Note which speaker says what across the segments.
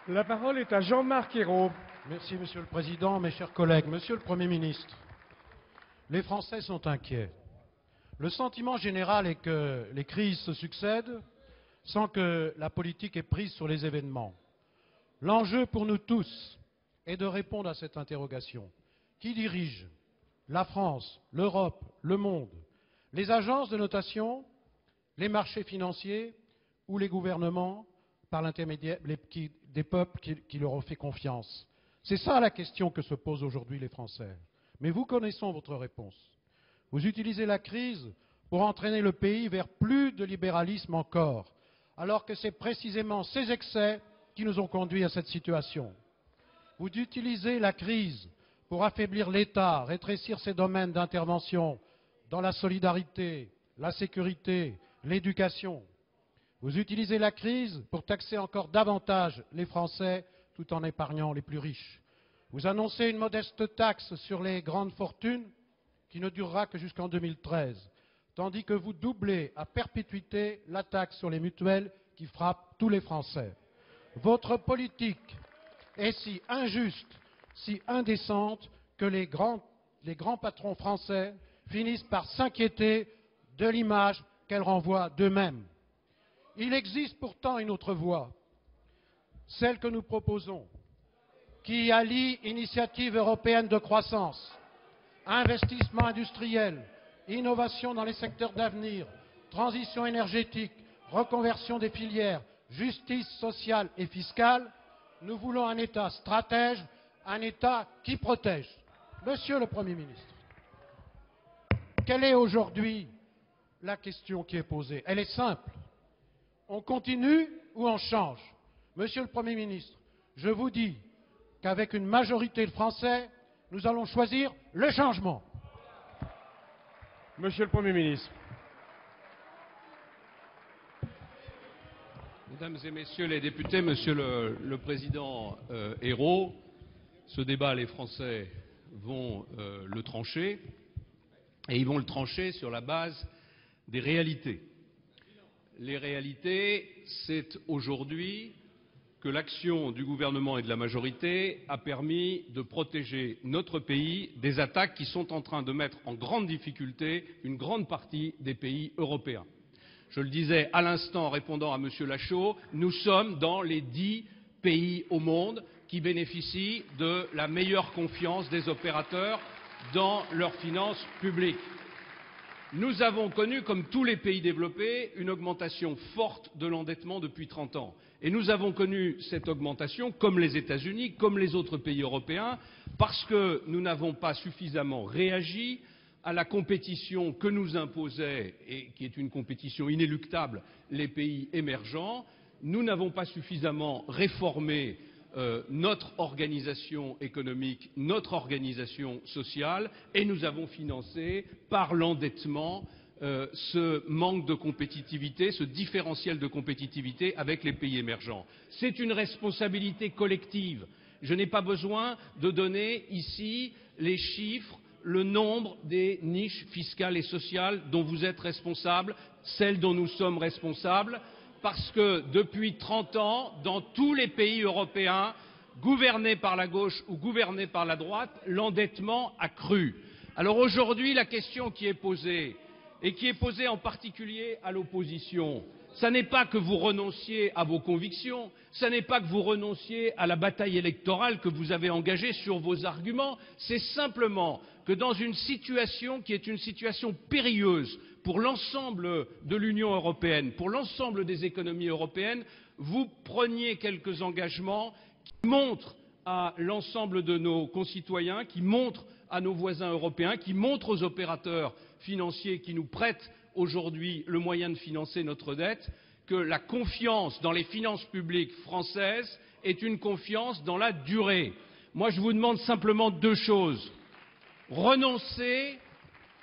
Speaker 1: La parole est à Jean-Marc Ayrault.
Speaker 2: Merci, Monsieur le Président, mes chers collègues. Monsieur le Premier ministre, les Français sont inquiets. Le sentiment général est que les crises se succèdent sans que la politique ait prise sur les événements. L'enjeu pour nous tous est de répondre à cette interrogation. Qui dirige la France, l'Europe, le monde? Les agences de notation, les marchés financiers ou les gouvernements par l'intermédiaire des peuples qui leur ont fait confiance? C'est ça la question que se posent aujourd'hui les Français. Mais vous connaissez votre réponse. Vous utilisez la crise pour entraîner le pays vers plus de libéralisme encore, alors que c'est précisément ces excès qui nous ont conduits à cette situation. Vous utilisez la crise pour affaiblir l'État, rétrécir ses domaines d'intervention dans la solidarité, la sécurité, l'éducation. Vous utilisez la crise pour taxer encore davantage les Français tout en épargnant les plus riches. Vous annoncez une modeste taxe sur les grandes fortunes qui ne durera que jusqu'en 2013, tandis que vous doublez à perpétuité la taxe sur les mutuelles qui frappe tous les Français. Votre politique est si injuste, si indécente que les grands patrons français finissent par s'inquiéter de l'image qu'elle renvoie d'eux-mêmes. Il existe pourtant une autre voie, celle que nous proposons, qui allie initiative européenne de croissance, investissement industriel, innovation dans les secteurs d'avenir, transition énergétique, reconversion des filières, justice sociale et fiscale. Nous voulons un État stratège, un État qui protège. Monsieur le Premier ministre, quelle est aujourd'hui la question qui est posée? Elle est simple. On continue ou on change? Monsieur le Premier ministre, je vous dis qu'avec une majorité de Français, nous allons choisir le changement.
Speaker 1: Monsieur le Premier ministre.
Speaker 3: Mesdames et Messieurs les députés, Monsieur le Président Ayrault, ce débat, les Français vont le trancher, et ils vont le trancher sur la base des réalités. Les réalités, c'est aujourd'hui que l'action du gouvernement et de la majorité a permis de protéger notre pays des attaques qui sont en train de mettre en grande difficulté une grande partie des pays européens. Je le disais à l'instant en répondant à M. Lachaud, nous sommes dans les 10 pays au monde qui bénéficient de la meilleure confiance des opérateurs dans leurs finances publiques. Nous avons connu, comme tous les pays développés, une augmentation forte de l'endettement depuis 30 ans. Et nous avons connu cette augmentation, comme les États-Unis, comme les autres pays européens, parce que nous n'avons pas suffisamment réagi à la compétition que nous imposaient, et qui est une compétition inéluctable, les pays émergents. Nous n'avons pas suffisamment réformé notre organisation économique, notre organisation sociale, et nous avons financé par l'endettement ce manque de compétitivité, ce différentiel de compétitivité avec les pays émergents. C'est une responsabilité collective. Je n'ai pas besoin de donner ici les chiffres, le nombre des niches fiscales et sociales dont vous êtes responsables, celles dont nous sommes responsables, parce que depuis 30 ans, dans tous les pays européens, gouvernés par la gauche ou gouvernés par la droite, l'endettement a cru. Alors aujourd'hui, la question qui est posée, et qui est posée en particulier à l'opposition, ce n'est pas que vous renonciez à vos convictions, ce n'est pas que vous renonciez à la bataille électorale que vous avez engagée sur vos arguments, c'est simplement que dans une situation qui est une situation périlleuse pour l'ensemble de l'Union européenne, pour l'ensemble des économies européennes, vous preniez quelques engagements qui montrent à l'ensemble de nos concitoyens, qui montrent à nos voisins européens, qui montrent aux opérateurs financiers qui nous prêtent aujourd'hui le moyen de financer notre dette, que la confiance dans les finances publiques françaises est une confiance dans la durée. Moi, je vous demande simplement deux choses. Renoncez,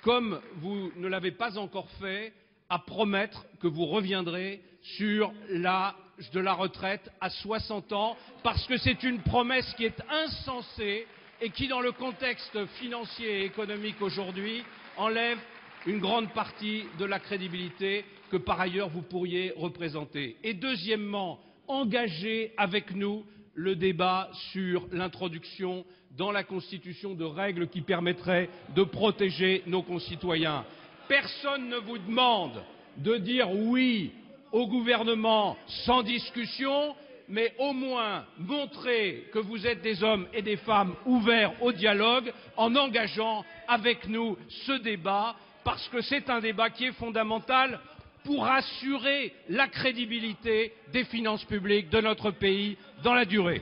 Speaker 3: comme vous ne l'avez pas encore fait, à promettre que vous reviendrez sur l'âge de la retraite à 60 ans, parce que c'est une promesse qui est insensée et qui, dans le contexte financier et économique aujourd'hui, enlève une grande partie de la crédibilité que, par ailleurs, vous pourriez représenter. Et deuxièmement, engagez avec nous le débat sur l'introduction dans la Constitution de règles qui permettraient de protéger nos concitoyens. Personne ne vous demande de dire oui au gouvernement sans discussion, mais au moins montrer que vous êtes des hommes et des femmes ouverts au dialogue en engageant avec nous ce débat, parce que c'est un débat qui est fondamental pour assurer la crédibilité des finances publiques de notre pays dans la durée.